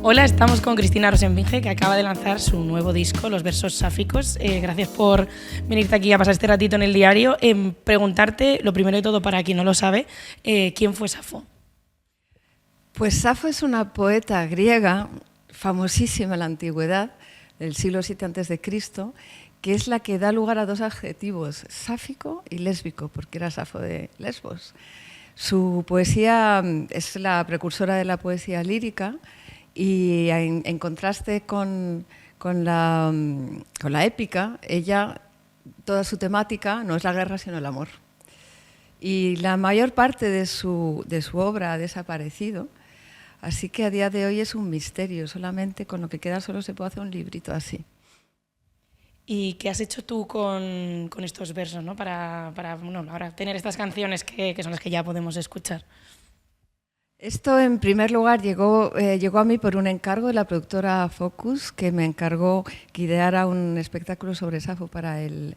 Hola, estamos con Cristina Rosenvinge, que acaba de lanzar su nuevo disco, Los versos sáficos. Gracias por venirte aquí a pasar este ratito en el diario. Preguntarte, lo primero de todo, para quien no lo sabe, ¿quién fue Safo? Pues Safo es una poeta griega famosísima en la antigüedad, del siglo VII a.C., que es la que da lugar a dos adjetivos, sáfico y lésbico, porque era Safo de Lesbos. Su poesía es la precursora de la poesía lírica y en contraste con la épica, ella, toda su temática no es la guerra sino el amor. Y la mayor parte de su obra ha desaparecido, así que a día de hoy es un misterio, solamente con lo que queda solo se puede hacer un librito así. ¿Y qué has hecho tú con estos versos, ¿no? para bueno, ahora tener estas canciones que son las que ya podemos escuchar? Esto, en primer lugar, llegó a mí por un encargo de la productora Focus, que me encargó que ideara un espectáculo sobre Safo para el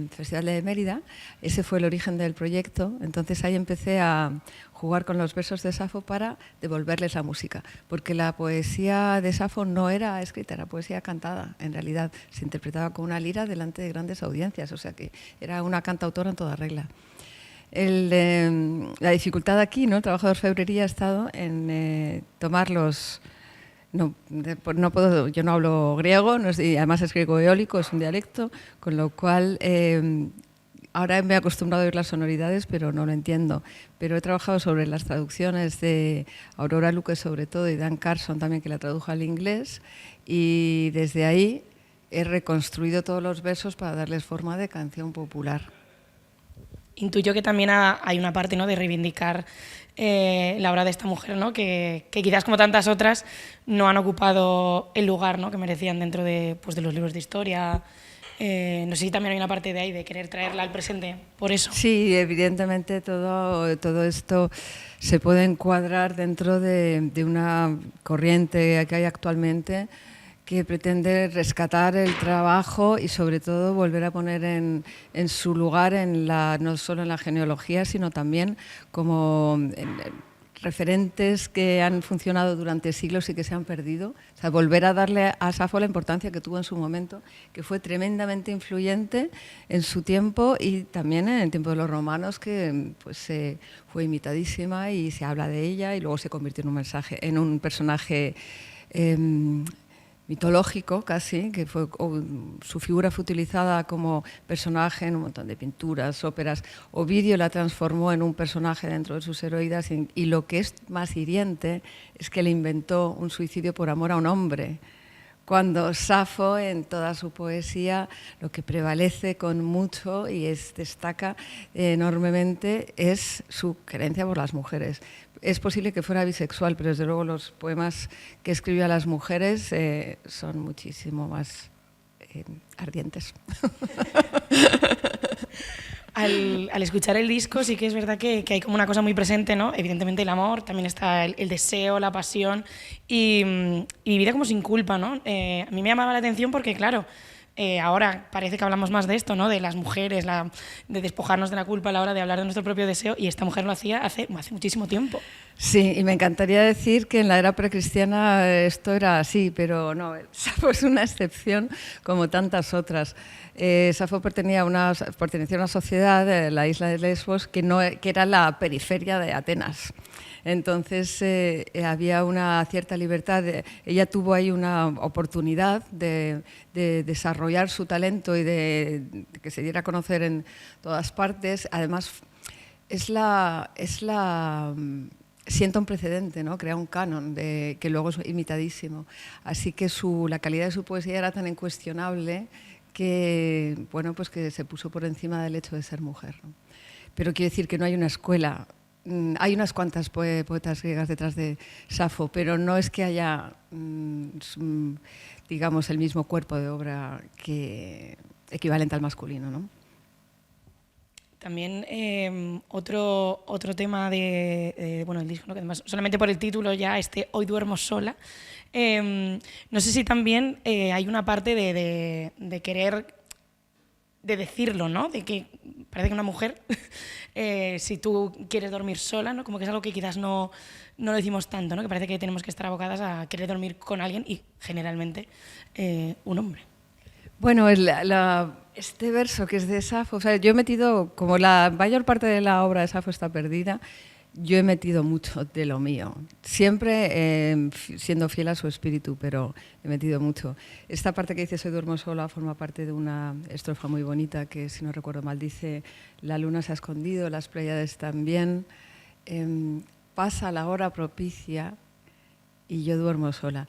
Festival de Mérida. Ese fue el origen del proyecto. Entonces ahí empecé a jugar con los versos de Safo para devolverles la música, porque la poesía de Safo no era escrita, era poesía cantada. En realidad se interpretaba con una lira delante de grandes audiencias, o sea que era una cantautora en toda regla. La dificultad aquí, ¿no? El trabajo de orfebrería ha estado en tomar los... No puedo, yo no hablo griego, y además es griego eólico, es un dialecto, con lo cual ahora me he acostumbrado a oír las sonoridades, pero no lo entiendo. Pero he trabajado sobre las traducciones de Aurora Luque, sobre todo, y Dan Carson también, que la tradujo al inglés, y desde ahí he reconstruido todos los versos para darles forma de canción popular. Intuyo que también hay una parte, ¿no?, de reivindicar la obra de esta mujer, ¿no?, que quizás como tantas otras no han ocupado el lugar, ¿no?, que merecían dentro de los libros de historia. No sé si también hay una parte de ahí, de querer traerla al presente, por eso. Sí, evidentemente todo esto se puede encuadrar dentro de una corriente que hay actualmente que pretende rescatar el trabajo y sobre todo volver a poner en su lugar no solo en la genealogía, sino también como referentes que han funcionado durante siglos y que se han perdido. O sea, volver a darle a Safo la importancia que tuvo en su momento, que fue tremendamente influyente en su tiempo y también en el tiempo de los romanos, que pues, fue imitadísima y se habla de ella y luego se convirtió en un personaje mitológico casi, que su figura fue utilizada como personaje en un montón de pinturas, óperas. Ovidio la transformó en un personaje dentro de sus heroídas y lo que es más hiriente es que le inventó un suicidio por amor a un hombre, cuando Safo en toda su poesía lo que prevalece con mucho y destaca enormemente es su creencia por las mujeres. Es posible que fuera bisexual, pero desde luego los poemas que escribió a las mujeres son muchísimo más ardientes. Al escuchar el disco sí que es verdad que hay como una cosa muy presente, ¿no? Evidentemente el amor, también está el deseo, la pasión y vida como sin culpa, ¿no? A mí me llamaba la atención porque, claro, ahora parece que hablamos más de esto, ¿no?, de las mujeres, de despojarnos de la culpa a la hora de hablar de nuestro propio deseo, y esta mujer lo hacía hace muchísimo tiempo. Sí, y me encantaría decir que en la era precristiana esto era así, pero no, Safo es una excepción como tantas otras. Safo pertenecía a una sociedad, la isla de Lesbos, que era la periferia de Atenas. Entonces había una cierta libertad. Ella tuvo ahí una oportunidad de desarrollar su talento y de que se diera a conocer en todas partes. Además, sienta un precedente, ¿no? Crea un canon que luego es imitadísimo. Así que la calidad de su poesía era tan incuestionable que, bueno, pues que se puso por encima del hecho de ser mujer, ¿no? Pero quiero decir que no hay una escuela. Hay unas cuantas poetas griegas detrás de Safo, pero no es que haya, digamos, el mismo cuerpo de obra equivalente al masculino, ¿no? También otro tema del disco, ¿no?, que además solamente por el título ya, Hoy duermo sola, no sé si también hay una parte de querer, de decirlo, ¿no?, de que parece que una mujer, si tú quieres dormir sola, ¿no? Como que es algo que quizás no lo decimos tanto, ¿no? Que parece que tenemos que estar abocadas a querer dormir con alguien y generalmente un hombre. Bueno, este verso que es de Safo, o sea, yo he metido, como la mayor parte de la obra de Safo está perdida, yo he metido mucho de lo mío, siempre siendo fiel a su espíritu, pero he metido mucho. Esta parte que dice "Soy duermo sola" forma parte de una estrofa muy bonita que, si no recuerdo mal, dice "La luna se ha escondido, las pléyades también, pasa la hora propicia y yo duermo sola".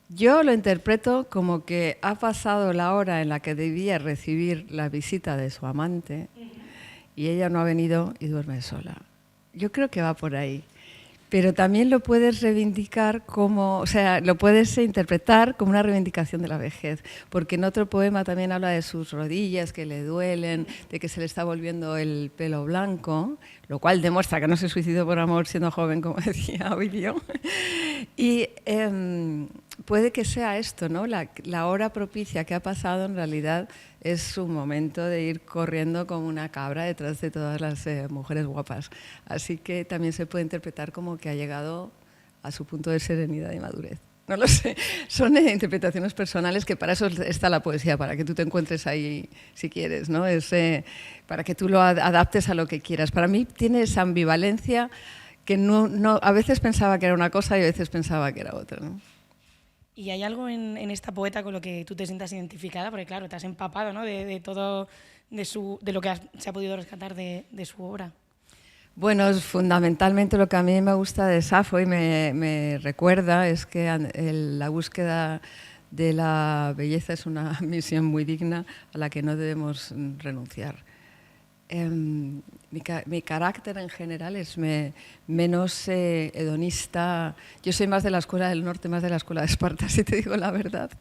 Yo lo interpreto como que ha pasado la hora en la que debía recibir la visita de su amante y ella no ha venido y duerme sola. Yo creo que va por ahí. Pero también lo puedes reivindicar como, o sea, lo puedes interpretar como una reivindicación de la vejez, porque en otro poema también habla de sus rodillas que le duelen, de que se le está volviendo el pelo blanco, lo cual demuestra que no se suicidó por amor siendo joven, como decía Ovidio. Y puede que sea esto, ¿no? La hora propicia que ha pasado en realidad es su momento de ir corriendo como una cabra detrás de todas las mujeres guapas. Así que también se puede interpretar como que ha llegado a su punto de serenidad y madurez. No lo sé, son interpretaciones personales, que para eso está la poesía, para que tú te encuentres ahí si quieres, ¿no? Para que tú lo adaptes a lo que quieras. Para mí tiene esa ambivalencia que a veces pensaba que era una cosa y a veces pensaba que era otra, ¿no? ¿Y hay algo en esta poeta con lo que tú te sientas identificada? Porque claro, te has empapado, ¿no? de todo, de lo que se ha podido rescatar de su obra. Bueno, fundamentalmente lo que a mí me gusta de Safo y me recuerda es que la búsqueda de la belleza es una misión muy digna a la que no debemos renunciar. Mi carácter en general es menos hedonista. Yo soy más de la escuela del norte, más de la escuela de Esparta, si te digo la verdad.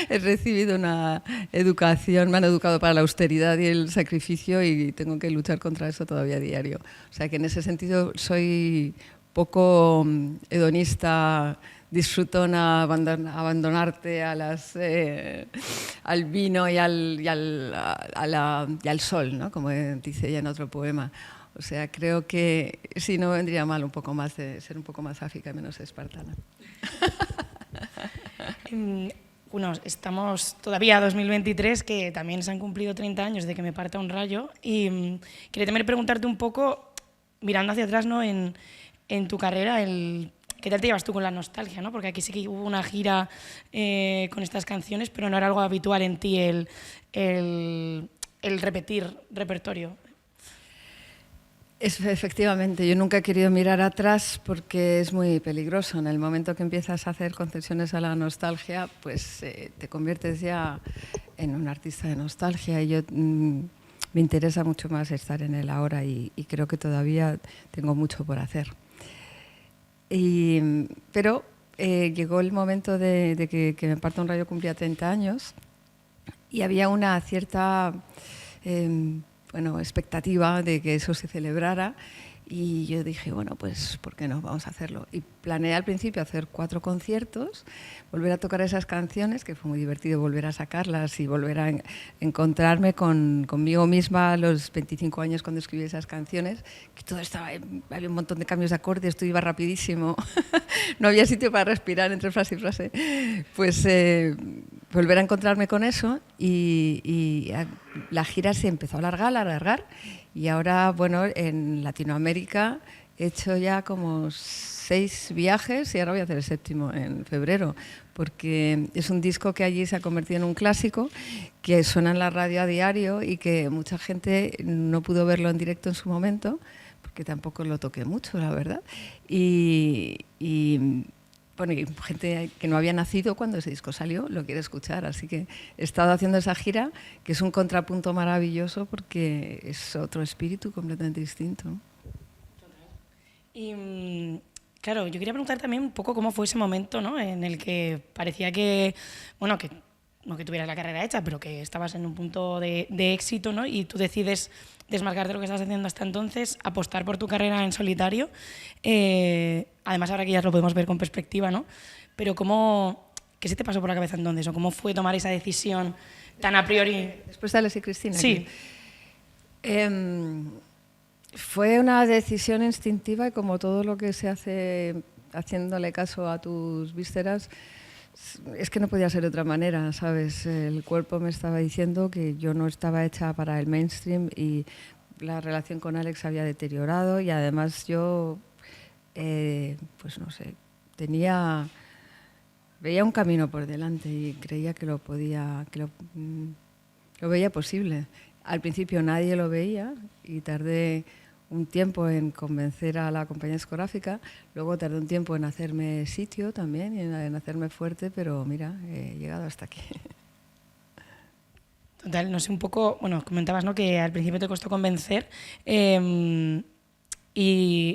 He recibido una educación, me han educado para la austeridad y el sacrificio y tengo que luchar contra eso todavía a diario. O sea que en ese sentido soy poco hedonista, disfrutona abandonarte al vino y al sol, ¿no? Como dice ella en otro poema. O sea, creo que sí, no vendría mal un poco más de ser un poco más sáfica y menos espartana. Bueno, estamos todavía a 2023, que también se han cumplido 30 años de que me parta un rayo, y quería también preguntarte un poco, mirando hacia atrás, ¿no? en tu carrera, ¿qué tal te llevas tú con la nostalgia, ¿no? Porque aquí sí que hubo una gira con estas canciones, pero no era algo habitual en ti el repetir repertorio. Efectivamente, yo nunca he querido mirar atrás porque es muy peligroso. En el momento que empiezas a hacer concesiones a la nostalgia, pues te conviertes ya en un artista de nostalgia. Y yo me interesa mucho más estar en el ahora y creo que todavía tengo mucho por hacer. Pero llegó el momento de que Me parta un rayo cumplía 30 años y había una cierta expectativa de que eso se celebrara y yo dije, bueno, pues ¿por qué no? Vamos a hacerlo. Y planeé al principio hacer 4 conciertos, volver a tocar esas canciones, que fue muy divertido volver a sacarlas y volver a encontrarme conmigo misma a los 25 años cuando escribí esas canciones, que todo había un montón de cambios de acordes, esto iba rapidísimo, no había sitio para respirar entre frase y frase. Pues volver a encontrarme con eso y la gira se empezó a alargar y ahora, bueno, en Latinoamérica he hecho ya como 6 viajes y ahora voy a hacer el 7º en febrero, porque es un disco que allí se ha convertido en un clásico, que suena en la radio a diario y que mucha gente no pudo verlo en directo en su momento, porque tampoco lo toqué mucho, la verdad. Bueno, y gente que no había nacido cuando ese disco salió lo quiere escuchar, así que he estado haciendo esa gira, que es un contrapunto maravilloso porque es otro espíritu completamente distinto. Y claro, yo quería preguntar también un poco cómo fue ese momento, ¿no? En el que parecía que, bueno, que no que tuvieras la carrera hecha, pero que estabas en un punto de éxito, ¿no? Y tú decides desmarcarte de lo que estabas haciendo hasta entonces, apostar por tu carrera en solitario. Además, ahora que ya lo podemos ver con perspectiva, ¿no? Pero ¿qué se te pasó por la cabeza entonces? ¿O cómo fue tomar esa decisión tan a priori? Después de Alex y Cristina. Sí. Em, Fue una decisión instintiva y como todo lo que se hace haciéndole caso a tus vísceras, es que no podía ser de otra manera, ¿sabes? El cuerpo me estaba diciendo que yo no estaba hecha para el mainstream y la relación con Alex había deteriorado y además yo, pues no sé, veía un camino por delante y creía que lo veía posible. Al principio nadie lo veía y tardé un tiempo en convencer a la compañía discográfica, luego tardé un tiempo en hacerme sitio también y en hacerme fuerte, pero mira, he llegado hasta aquí. Total, no sé, un poco, bueno, comentabas, ¿no?, que al principio te costó convencer, y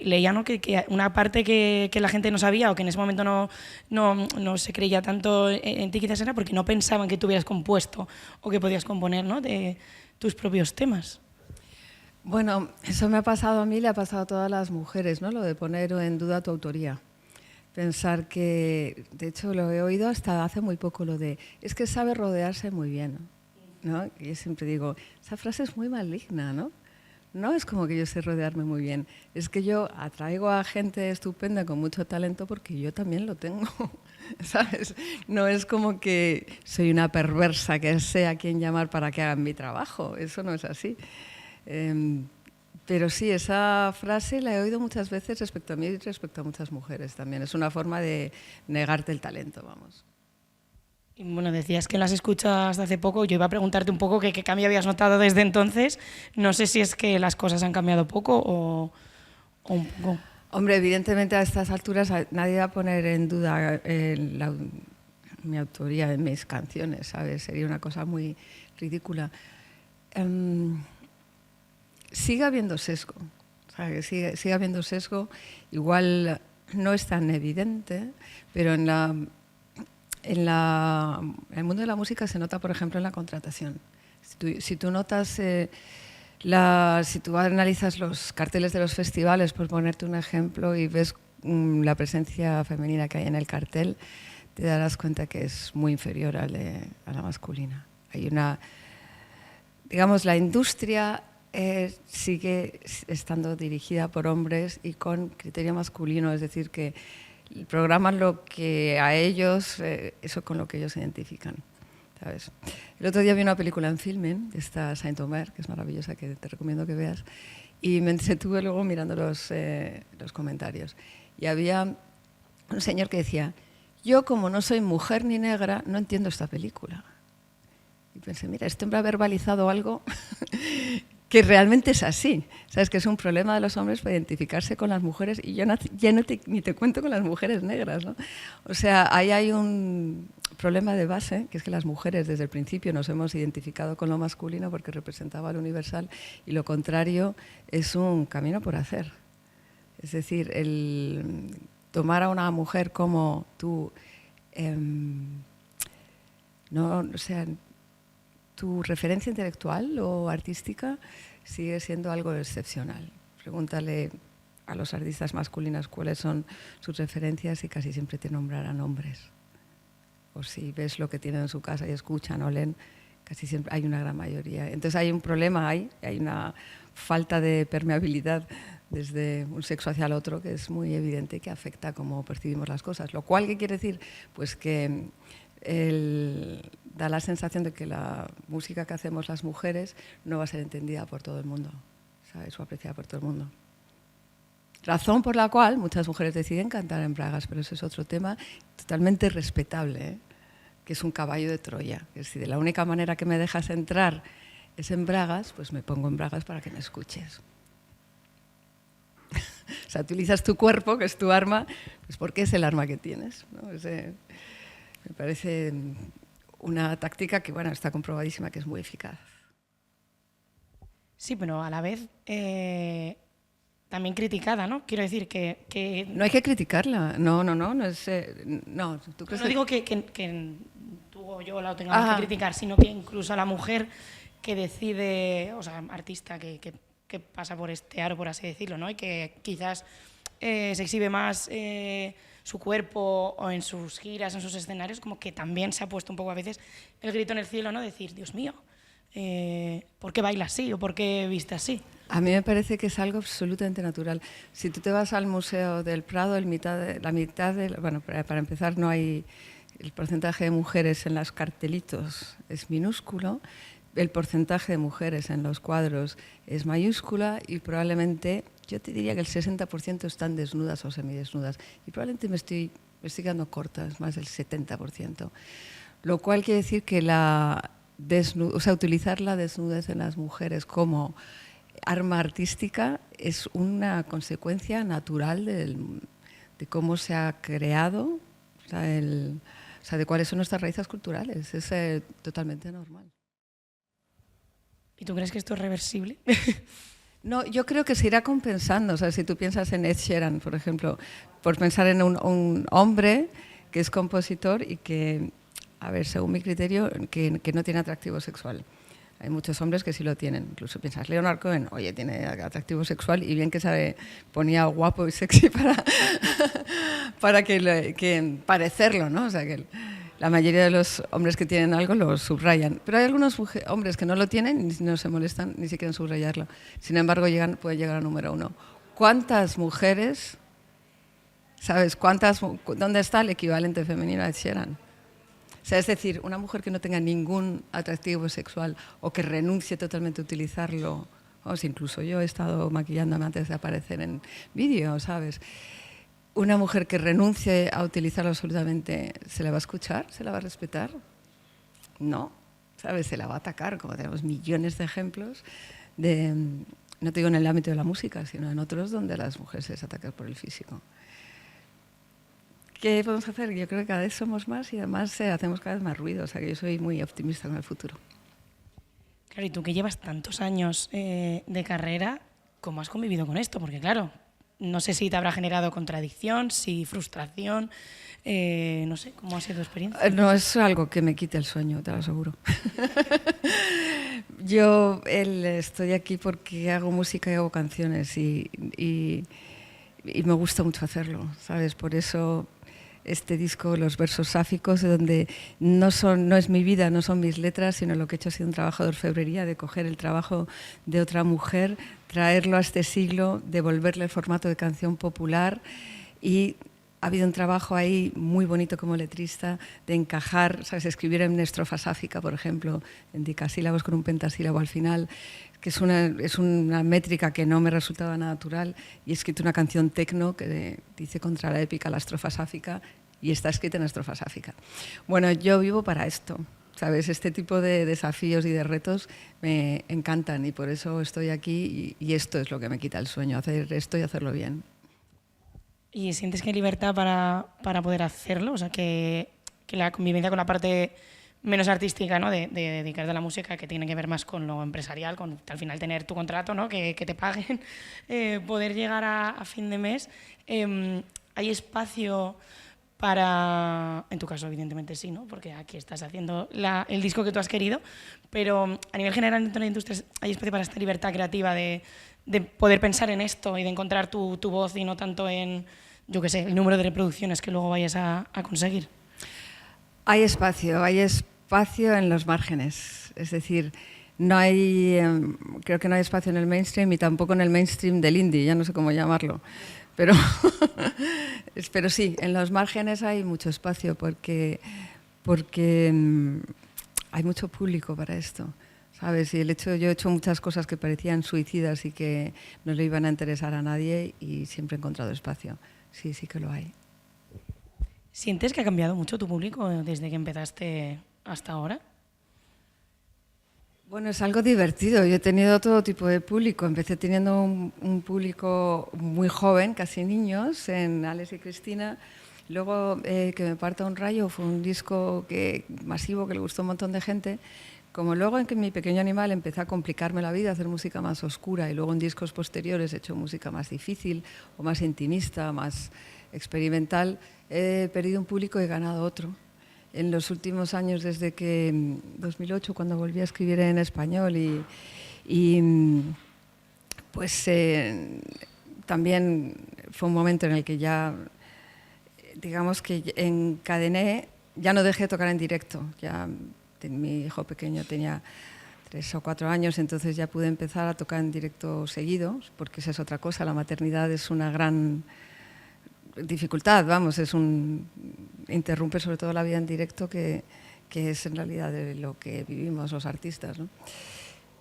leía, ¿no?, que una parte que la gente no sabía o que en ese momento no se creía tanto en ti, quizás era porque no pensaban que tú hubieras compuesto o que podías componer, ¿no?, de tus propios temas. Bueno, eso me ha pasado a mí, le ha pasado a todas las mujeres, ¿no? Lo de poner en duda tu autoría. Pensar que, de hecho, lo he oído hasta hace muy poco, lo de, es que sabe rodearse muy bien, ¿no? Y yo siempre digo, esa frase es muy maligna, ¿no? No es como que yo sé rodearme muy bien, es que yo atraigo a gente estupenda con mucho talento porque yo también lo tengo, ¿sabes? No es como que soy una perversa que sé a quién llamar para que hagan mi trabajo, eso no es así. Pero sí, esa frase la he oído muchas veces respecto a mí y respecto a muchas mujeres también. Es una forma de negarte el talento, vamos. Y bueno, decías que las escuchas hace poco. Yo iba a preguntarte un poco qué cambio habías notado desde entonces. No sé si es que las cosas han cambiado poco o un poco. Hombre, evidentemente a estas alturas nadie va a poner en duda mi autoría de mis canciones, ¿sabes? Sería una cosa muy ridícula. Sigue habiendo sesgo, o sea, que sigue habiendo sesgo, igual no es tan evidente, pero en el mundo de la música se nota, por ejemplo, en la contratación. Si tú notas, si tú analizas los carteles de los festivales, por ponerte un ejemplo, y ves la presencia femenina que hay en el cartel, te darás cuenta que es muy inferior a la masculina. Hay digamos, la industria sigue estando dirigida por hombres y con criterio masculino, es decir, que programan lo que a ellos, eso con lo que ellos se identifican, ¿sabes? El otro día vi una película en Filmin, esta Saint-Omer, que es maravillosa, que te recomiendo que veas, y me entretuve luego mirando los comentarios. Y había un señor que decía, yo como no soy mujer ni negra, no entiendo esta película. Y pensé, mira, este hombre ha verbalizado algo que realmente es así. Sabes que es un problema de los hombres para identificarse con las mujeres y yo ya ni te cuento con las mujeres negras, ¿no? O sea, ahí hay un problema de base, que es que las mujeres desde el principio nos hemos identificado con lo masculino porque representaba lo universal y lo contrario es un camino por hacer. Es decir, el tomar a una mujer como tú, no, o sea, tu referencia intelectual o artística sigue siendo algo excepcional. Pregúntale a los artistas masculinas cuáles son sus referencias y casi siempre te nombrarán hombres. O si ves lo que tienen en su casa y escuchan o leen, casi siempre hay una gran mayoría. Entonces hay un problema ahí, hay una falta de permeabilidad desde un sexo hacia el otro que es muy evidente, que afecta a cómo percibimos las cosas. Lo cual, ¿qué quiere decir? Pues que da la sensación de que la música que hacemos las mujeres no va a ser entendida por todo el mundo, ¿sabes? O apreciada por todo el mundo. Razón por la cual muchas mujeres deciden cantar en bragas, pero eso es otro tema totalmente respetable, ¿eh? Que es un caballo de Troya. Es decir, de la única manera que me dejas entrar es en bragas, pues me pongo en bragas para que me escuches. O sea, utilizas tu cuerpo, que es tu arma, pues porque es el arma que tienes, ¿no? Me parece una táctica que, bueno, está comprobadísima que es muy eficaz. Sí, pero a la vez también criticada, ¿no? Quiero decir que... No hay que criticarla, no es... no, ¿tú crees no digo que tú o yo la tengamos que criticar, sino que incluso a la mujer que decide, o sea, artista que pasa por este aro, por así decirlo, ¿no? Y que quizás se exhibe más su cuerpo o en sus giras, en sus escenarios, como que también se ha puesto un poco a veces el grito en el cielo, ¿no? Decir, Dios mío, ¿Por qué baila así o por qué viste así? A mí me parece que es algo absolutamente natural. Si tú te vas al Museo del Prado, bueno, para empezar, no hay el porcentaje de mujeres en los cartelitos es minúsculo, el porcentaje de mujeres en los cuadros es mayúscula y probablemente, yo te diría que el 60% están desnudas o semidesnudas y probablemente me estoy quedando corta, es más del 70%. Lo cual quiere decir que utilizar la desnudez en las mujeres como arma artística es una consecuencia natural de cómo se ha creado, de cuáles son nuestras raíces culturales. Es totalmente normal. ¿Y tú crees que esto es reversible? No, yo creo que se irá compensando. O sea, si tú piensas en Ed Sheeran, por ejemplo, por pensar en un hombre que es compositor y que, a ver, según mi criterio, que no tiene atractivo sexual. Hay muchos hombres que sí lo tienen. Incluso piensas, Leonard Cohen, oye, tiene atractivo sexual y bien que se ponía guapo y sexy para que parecerlo, ¿no? O sea, que la mayoría de los hombres que tienen algo lo subrayan. Pero hay algunos hombres que no lo tienen y no se molestan ni siquiera en subrayarlo. Sin embargo, pueden llegar a número 1. ¿Cuántas mujeres, sabes, dónde está el equivalente femenino a Ed Sheeran? O sea, es decir, una mujer que no tenga ningún atractivo sexual o que renuncie totalmente a utilizarlo, incluso yo he estado maquillándome antes de aparecer en vídeo, ¿sabes? Una mujer que renuncie a utilizarlo absolutamente, ¿se la va a escuchar? ¿Se la va a respetar? No, ¿sabes? Se la va a atacar, como tenemos millones de ejemplos, no te digo en el ámbito de la música, sino en otros donde las mujeres se les atacan por el físico. ¿Qué podemos hacer? Yo creo que cada vez somos más y además hacemos cada vez más ruido. O sea, que yo soy muy optimista con el futuro. Claro, y tú que llevas tantos años de carrera, ¿cómo has convivido con esto? Porque claro, no sé si te habrá generado contradicción, si frustración, no sé, ¿cómo ha sido tu experiencia? No es algo que me quite el sueño, te lo aseguro. Yo estoy aquí porque hago música y hago canciones y me gusta mucho hacerlo, ¿sabes? Por eso este disco, Los versos sáficos, donde no es mi vida, no son mis letras, sino lo que he hecho ha sido un trabajo de orfebrería, de coger el trabajo de otra mujer, traerlo a este siglo, devolverle el formato de canción popular y ha habido un trabajo ahí muy bonito como letrista de encajar, ¿sabes? Escribir en estrofa sáfica, por ejemplo, en dicasílabos con un pentasílabo al final, que es una métrica que no me resultaba nada natural, y he escrito una canción tecno que dice contra la épica la estrofa sáfica y está escrita en estrofa sáfica. Bueno, yo vivo para esto, ¿sabes? Este tipo de desafíos y de retos me encantan y por eso estoy aquí y esto es lo que me quita el sueño, hacer esto y hacerlo bien. ¿Y sientes que hay libertad para poder hacerlo? O sea, que la convivencia con la parte menos artística, ¿no? de dedicarte a la música, que tiene que ver más con lo empresarial, con al final tener tu contrato, ¿no? que te paguen, poder llegar a fin de mes. ¿Hay espacio para, en tu caso evidentemente sí, ¿no? Porque aquí estás haciendo el disco que tú has querido, pero a nivel general dentro de la industria hay espacio para esta libertad creativa de poder pensar en esto y de encontrar tu voz y no tanto en, yo qué sé, el número de reproducciones que luego vayas a conseguir? Hay espacio en los márgenes, es decir, creo que no hay espacio en el mainstream y tampoco en el mainstream del indie, ya no sé cómo llamarlo, pero sí, en los márgenes hay mucho espacio porque hay mucho público para esto, ¿sabes? Y yo he hecho muchas cosas que parecían suicidas y que no le iban a interesar a nadie y siempre he encontrado espacio, sí que lo hay. ¿Sientes que ha cambiado mucho tu público desde que empezaste hasta ahora? Bueno, es algo divertido. Yo he tenido todo tipo de público. Empecé teniendo un público muy joven, casi niños, en Alex y Cristina. Luego, Que me parta un rayo fue un disco masivo que le gustó a un montón de gente. Como luego en que Mi pequeño animal empecé a complicarme la vida, a hacer música más oscura y luego en discos posteriores he hecho música más difícil o más intimista, más experimental, he perdido un público y he ganado otro. En los últimos años, desde que 2008, cuando volví a escribir en español pues también fue un momento en el que ya, digamos que encadené, ya no dejé de tocar en directo, ya mi hijo pequeño tenía 3 o 4 años, entonces ya pude empezar a tocar en directo seguido, porque esa es otra cosa, la maternidad es una gran dificultad, vamos, interrumpe sobre todo la vida en directo, que es en realidad de lo que vivimos los artistas, ¿no?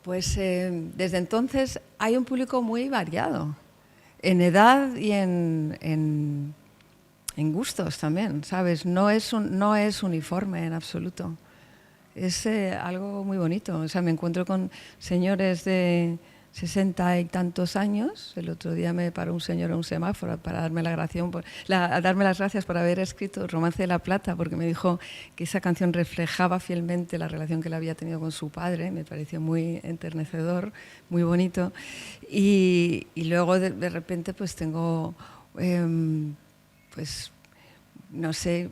Pues desde entonces hay un público muy variado, en edad y en gustos también, ¿sabes? No es uniforme en absoluto. Es algo muy bonito. O sea, me encuentro con señores de 60 y tantos años. El otro día me paró un señor en un semáforo para darme darme las gracias por haber escrito Romance de la Plata, porque me dijo que esa canción reflejaba fielmente la relación que él había tenido con su padre. Me pareció muy enternecedor, muy bonito. Y luego de repente pues tengo, pues no sé,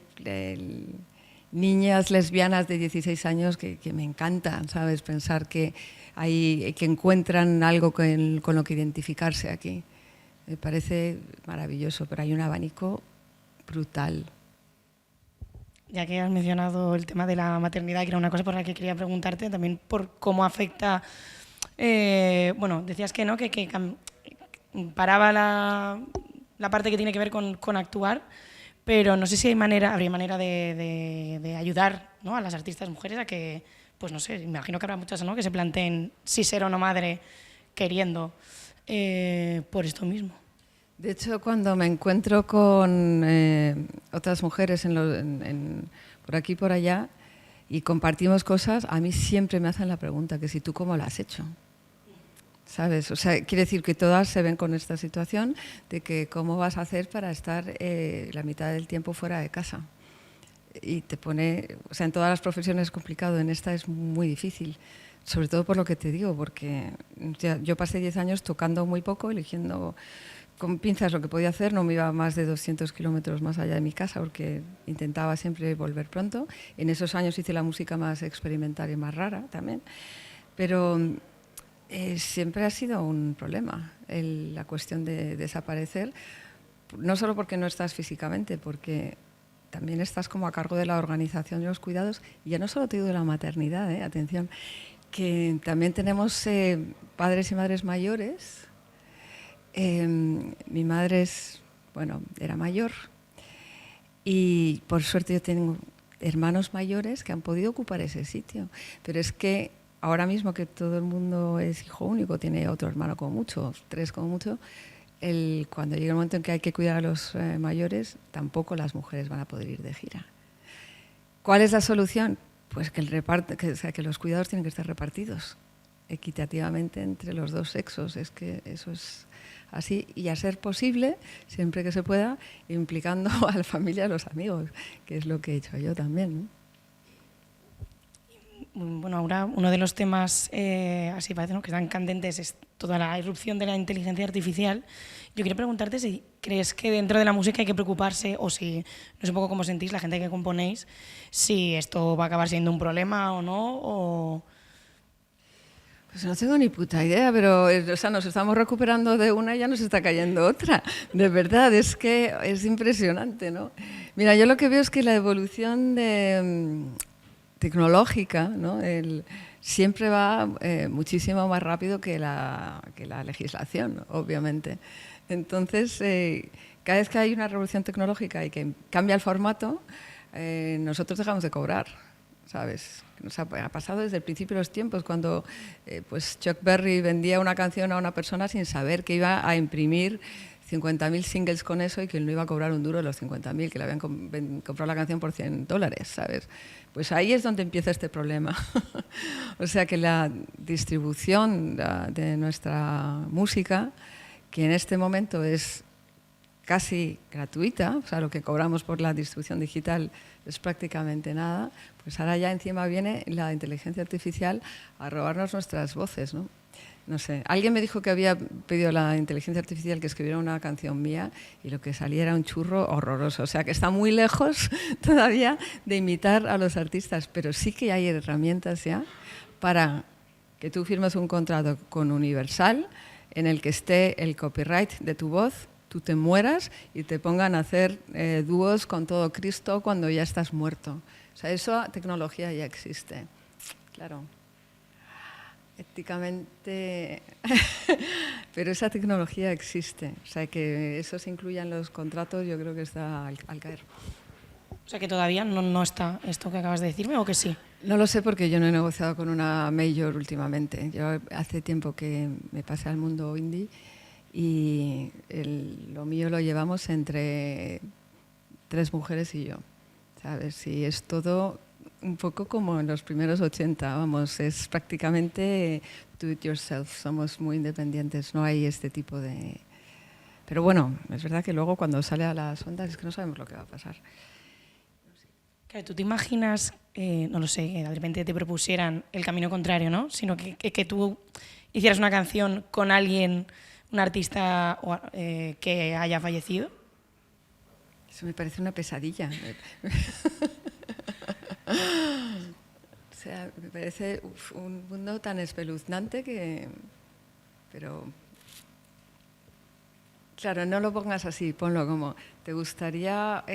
niñas lesbianas de 16 años que me encantan, ¿sabes? Pensar que encuentran algo con lo que identificarse aquí. Me parece maravilloso, pero hay un abanico brutal. Ya que has mencionado el tema de la maternidad, que era una cosa por la que quería preguntarte, también por cómo afecta, bueno, decías que no, que paraba la parte que tiene que ver con actuar, pero no sé si habría manera de ayudar, ¿no?, a las artistas mujeres a que, pues no sé, imagino que habrá muchas, ¿no?, que se planteen si ser o no madre queriendo, por esto mismo. De hecho, cuando me encuentro con otras mujeres por aquí y por allá y compartimos cosas, a mí siempre me hacen la pregunta, que si tú cómo lo has hecho. ¿Sabes? O sea, quiere decir que todas se ven con esta situación de que cómo vas a hacer para estar la mitad del tiempo fuera de casa. Y te pone, o sea, en todas las profesiones es complicado, en esta es muy difícil, sobre todo por lo que te digo, porque yo pasé 10 años tocando muy poco, eligiendo con pinzas lo que podía hacer, no me iba más de 200 kilómetros más allá de mi casa porque intentaba siempre volver pronto. En esos años hice la música más experimental y más rara también, pero siempre ha sido un problema la cuestión de desaparecer, no solo porque no estás físicamente, porque también estás como a cargo de la organización de los cuidados. Y ya no solo te digo de la maternidad, atención, que también tenemos padres y madres mayores. Mi madre era mayor y por suerte yo tengo hermanos mayores que han podido ocupar ese sitio, pero es que ahora mismo que todo el mundo es hijo único, tiene otro hermano como mucho, 3 como mucho, cuando llegue el momento en que hay que cuidar a los mayores, tampoco las mujeres van a poder ir de gira. ¿Cuál es la solución? Pues que los cuidados tienen que estar repartidos equitativamente entre los dos sexos. Es que eso es así, y a ser posible, siempre que se pueda, implicando a la familia y a los amigos, que es lo que he hecho yo también, ¿no? Bueno, ahora uno de los temas así parece, ¿no?, que están candentes es toda la irrupción de la inteligencia artificial. Yo quería preguntarte si crees que dentro de la música hay que preocuparse, o si, no sé un poco cómo sentís la gente que componéis, si esto va a acabar siendo un problema o no, Pues no tengo ni puta idea, pero o sea, nos estamos recuperando de una y ya nos está cayendo otra. De verdad, es que es impresionante, ¿no? Mira, yo lo que veo es que la evolución tecnológica, ¿no?, siempre va muchísimo más rápido que la legislación, obviamente. Entonces, cada vez que hay una revolución tecnológica y que cambia el formato, nosotros dejamos de cobrar, ¿sabes? Nos ha pasado desde el principio de los tiempos, cuando pues Chuck Berry vendía una canción a una persona sin saber que iba a imprimir 50.000 singles con eso y que él no iba a cobrar un duro de los 50.000, que le habían comprado la canción por $100, ¿sabes? Pues ahí es donde empieza este problema. O sea que la distribución de nuestra música, que en este momento es casi gratuita, o sea, lo que cobramos por la distribución digital es prácticamente nada, pues ahora ya encima viene la inteligencia artificial a robarnos nuestras voces, ¿no? No sé, alguien me dijo que había pedido a la inteligencia artificial que escribiera una canción mía y lo que salía era un churro horroroso. O sea, que está muy lejos todavía de imitar a los artistas, pero sí que hay herramientas ya para que tú firmes un contrato con Universal en el que esté el copyright de tu voz, tú te mueras y te pongan a hacer dúos con todo Cristo cuando ya estás muerto. O sea, esa tecnología ya existe, claro. Éticamente, pero esa tecnología existe. O sea, que eso se incluya en los contratos, yo creo que está al caer. O sea, que todavía no está esto que acabas de decirme, ¿o que sí? No lo sé porque yo no he negociado con una major últimamente. Yo hace tiempo que me pasé al mundo indie y lo mío lo llevamos entre 3 mujeres y yo, ¿sabes? Y es todo un poco como en los primeros 80, vamos, es prácticamente do it yourself, somos muy independientes, no hay este tipo de... Pero bueno, es verdad que luego cuando sale a las ondas es que no sabemos lo que va a pasar. Claro, tú te imaginas, no lo sé, que de repente te propusieran el camino contrario, ¿no? Sino que tú hicieras una canción con alguien, un artista que haya fallecido. Eso me parece una pesadilla. O sea, me parece un mundo tan espeluznante que... Pero... Claro, no lo pongas así, ponlo como... ¿Te gustaría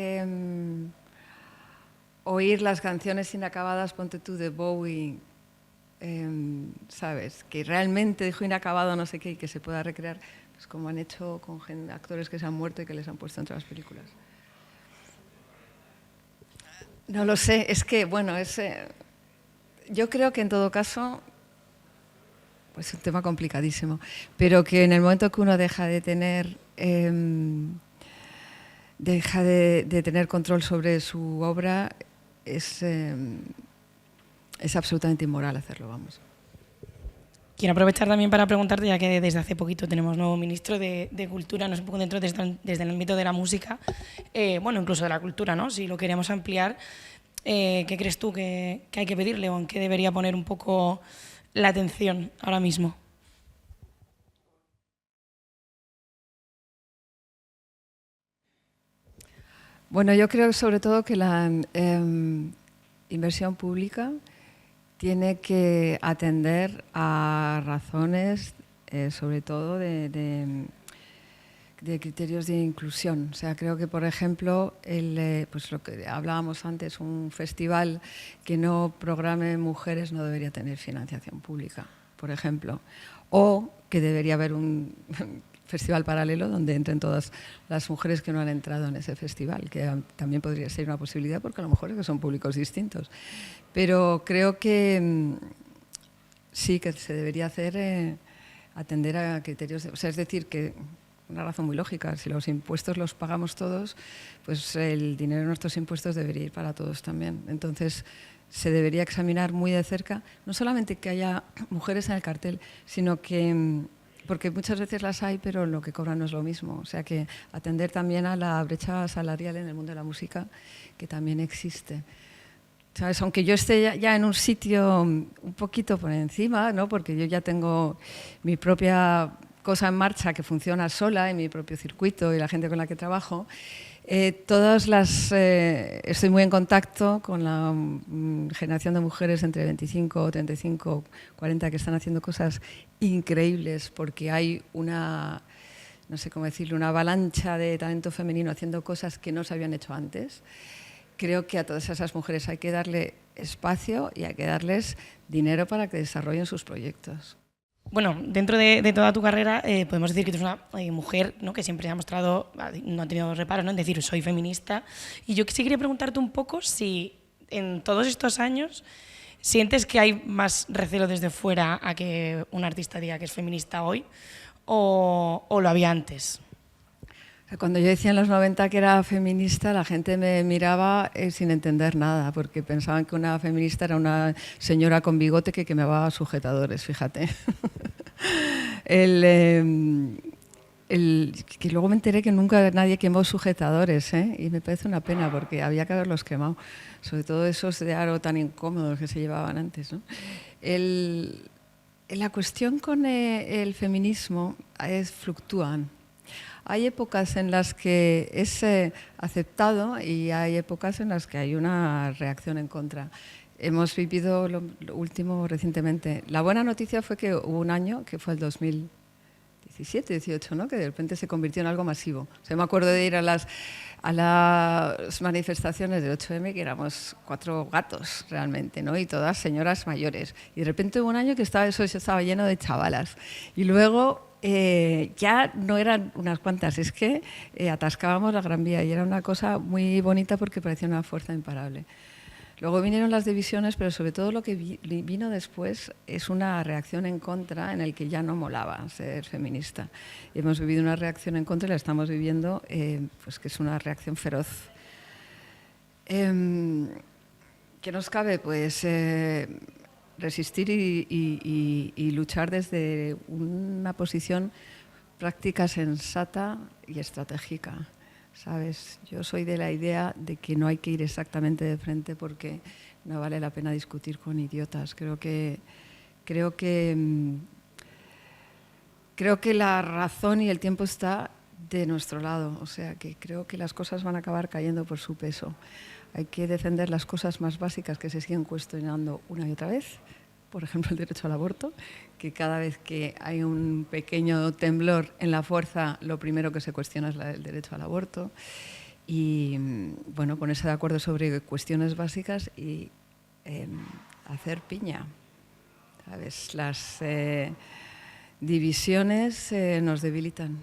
oír las canciones inacabadas, ponte tú, de Bowie, ¿sabes? Que realmente dejó inacabado no sé qué y que se pueda recrear, pues como han hecho con actores que se han muerto y que les han puesto en otras películas. No lo sé, es que, bueno, yo creo que en todo caso es un tema complicadísimo, pero que en el momento que uno deja de tener control sobre su obra, es absolutamente inmoral hacerlo, vamos. Quiero aprovechar también para preguntarte, ya que desde hace poquito tenemos nuevo ministro de Cultura, no es un poco dentro desde el ámbito de la música, bueno, incluso de la cultura, ¿no? Si lo queremos ampliar, ¿qué crees tú que hay que pedirle o en qué debería poner un poco la atención ahora mismo? Bueno, yo creo sobre todo que la inversión pública tiene que atender a razones, sobre todo de criterios de inclusión. O sea, creo que, por ejemplo, pues lo que hablábamos antes, un festival que no programe mujeres no debería tener financiación pública, por ejemplo. O que debería haber un festival paralelo donde entren todas las mujeres que no han entrado en ese festival, que también podría ser una posibilidad porque a lo mejor es que son públicos distintos. Pero creo que sí que se debería hacer atender a criterios, o sea, es decir, que una razón muy lógica, si los impuestos los pagamos todos, pues el dinero de nuestros impuestos debería ir para todos también. Entonces, se debería examinar muy de cerca, no solamente que haya mujeres en el cartel, sino que, porque muchas veces las hay, pero lo que cobran no es lo mismo. O sea, que atender también a la brecha salarial en el mundo de la música, que también existe. ¿Sabes? Aunque yo esté ya en un sitio un poquito por encima, ¿no? Porque yo ya tengo mi propia cosa en marcha que funciona sola en mi propio circuito y la gente con la que trabajo, estoy muy en contacto con la generación de mujeres entre 25, 35, 40 que están haciendo cosas increíbles porque hay una, no sé cómo decirlo, una avalancha de talento femenino haciendo cosas que no se habían hecho antes. Creo que a todas esas mujeres hay que darle espacio y hay que darles dinero para que desarrollen sus proyectos. Bueno, dentro de toda tu carrera podemos decir que tú eres una mujer, ¿no?, que siempre ha mostrado, no ha tenido reparos, ¿no?, en decir soy feminista. Y yo sí quería preguntarte un poco si en todos estos años sientes que hay más recelo desde fuera a que un artista diga que es feminista hoy o lo había antes. Cuando yo decía en los 90 que era feminista, la gente me miraba sin entender nada, porque pensaban que una feminista era una señora con bigote que quemaba sujetadores, fíjate. Que luego me enteré que nunca nadie quemó sujetadores, y me parece una pena, porque había que haberlos quemado, sobre todo esos de aro tan incómodos que se llevaban antes, ¿no? La cuestión con el feminismo fluctúan. Hay épocas en las que es aceptado y hay épocas en las que hay una reacción en contra. Hemos vivido lo último recientemente. La buena noticia fue que hubo un año, que fue el 2019, 17, 18, ¿no? Que de repente se convirtió en algo masivo. O sea, me acuerdo de ir a las manifestaciones del 8M, que éramos 4 gatos realmente, ¿no? Y todas señoras mayores. Y de repente hubo un año que eso estaba lleno de chavalas. Y luego ya no eran unas cuantas, es que atascábamos la Gran Vía y era una cosa muy bonita porque parecía una fuerza imparable. Luego vinieron las divisiones, pero sobre todo lo que vino después es una reacción en contra en el que ya no molaba ser feminista. Hemos vivido una reacción en contra y la estamos viviendo, pues que es una reacción feroz. ¿Qué nos cabe? Pues resistir y luchar desde una posición práctica, sensata y estratégica. ¿Sabes? Yo soy de la idea de que no hay que ir exactamente de frente porque no vale la pena discutir con idiotas. Creo que la razón y el tiempo está de nuestro lado. O sea, que creo que las cosas van a acabar cayendo por su peso. Hay que defender las cosas más básicas que se siguen cuestionando una y otra vez. Por ejemplo, el derecho al aborto, que cada vez que hay un pequeño temblor en la fuerza, lo primero que se cuestiona es el derecho al aborto. Y, bueno, ponerse de acuerdo sobre cuestiones básicas y hacer piña. ¿Sabes? Las divisiones nos debilitan.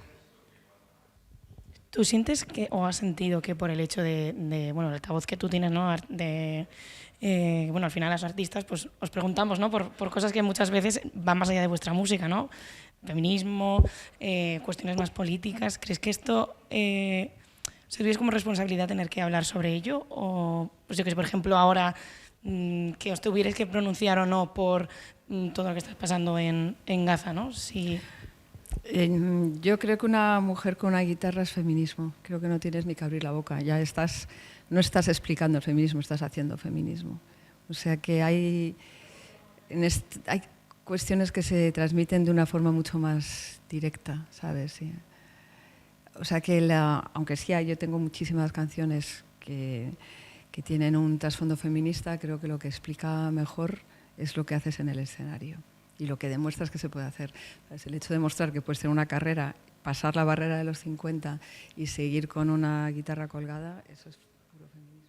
¿Tú sientes que, o has sentido que por el hecho de bueno, el altavoz que tú tienes, ¿no? Bueno, al final los artistas pues os preguntamos, ¿no? por cosas que muchas veces van más allá de vuestra música, ¿no? Feminismo, cuestiones más políticas. ¿Crees que esto serviría como responsabilidad tener que hablar sobre ello? O, pues yo que sé, por ejemplo, ahora que os tuvierais que pronunciar o no por todo lo que está pasando en Gaza, ¿no? Si... Yo creo que una mujer con una guitarra es feminismo. Creo que no tienes ni que abrir la boca. Ya no estás explicando el feminismo, estás haciendo feminismo. O sea que hay cuestiones que se transmiten de una forma mucho más directa, ¿sabes? Sí. O sea que aunque sí, yo tengo muchísimas canciones que tienen un trasfondo feminista, creo que lo que explica mejor es lo que haces en el escenario. Y lo que demuestras que se puede hacer. ¿Sabes? El hecho de demostrar que puedes tener una carrera, pasar la barrera de los 50 y seguir con una guitarra colgada, eso es puro feminismo.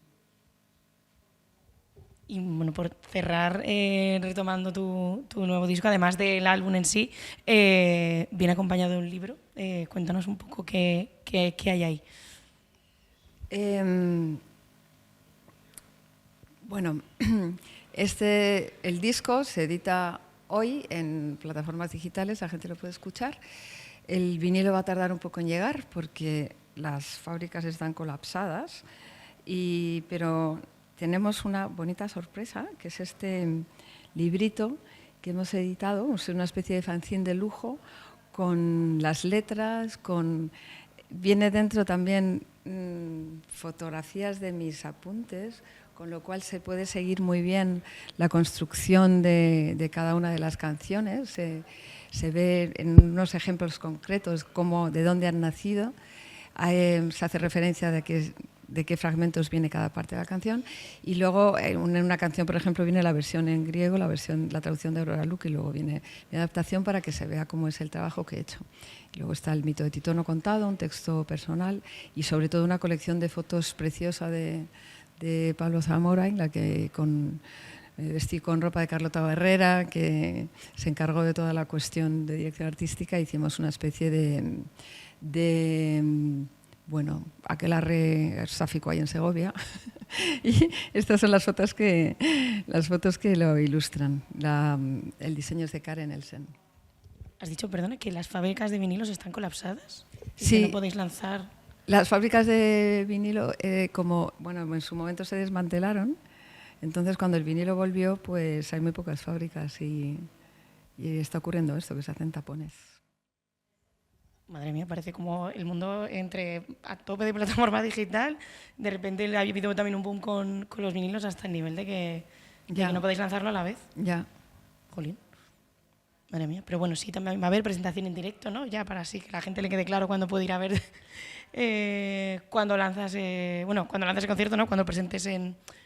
Y bueno, por cerrar, retomando tu nuevo disco, además del álbum en sí, viene acompañado de un libro. Cuéntanos un poco qué hay ahí. Bueno, el disco se edita hoy en plataformas digitales, la gente lo puede escuchar. El vinilo va a tardar un poco en llegar porque las fábricas están colapsadas, pero tenemos una bonita sorpresa, que es este librito que hemos editado, es una especie de fanzine de lujo, con las letras, viene dentro también fotografías de mis apuntes, con lo cual se puede seguir muy bien la construcción de cada una de las canciones. Se ve en unos ejemplos concretos de dónde han nacido. Se hace referencia de qué fragmentos viene cada parte de la canción. Y luego en una canción, por ejemplo, viene la versión en griego, la traducción de Aurora Luque, y luego viene mi adaptación para que se vea cómo es el trabajo que he hecho. Y luego está el mito de Tito no contado, un texto personal y sobre todo una colección de fotos preciosa de Pablo Zamora, en la que me vestí con ropa de Carlota Barrera, que se encargó de toda la cuestión de dirección artística. Hicimos una especie de aquelarre sáfico ahí en Segovia. Y estas son las fotos que lo ilustran. El diseño es de Karen Elsen. Has dicho, perdona, que las fábricas de vinilos están colapsadas. Sí. Que no podéis lanzar... Las fábricas de vinilo, en su momento se desmantelaron, entonces cuando el vinilo volvió, pues hay muy pocas fábricas y está ocurriendo esto, que se hacen tapones. Madre mía, parece como el mundo a tope de plataforma digital. De repente ha habido también un boom con los vinilos hasta el nivel de que no podéis lanzarlo a la vez. Ya. Jolín. Madre mía. Pero bueno, sí, también va a haber presentación en directo, ¿no? Ya para así que la gente le quede claro cuándo puede ir a ver cuando lanzas el concierto, ¿no? Cuando presentes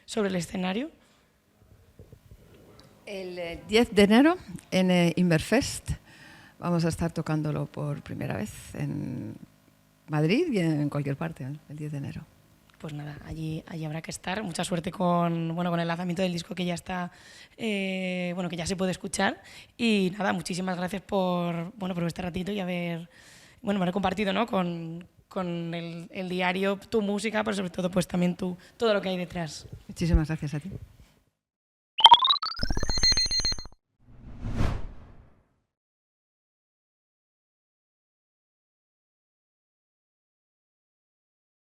sobre el escenario. El 10 de enero en Inverfest vamos a estar tocándolo por primera vez en Madrid y en cualquier parte, el 10 de enero. Pues nada, allí habrá que estar. Mucha suerte con, bueno, con el lanzamiento del disco que ya está, bueno, que ya se puede escuchar. Y nada, muchísimas gracias por, bueno, por este ratito y haber compartido, ¿no? con el diario tu música, pero sobre todo pues también todo lo que hay detrás. Muchísimas gracias a ti.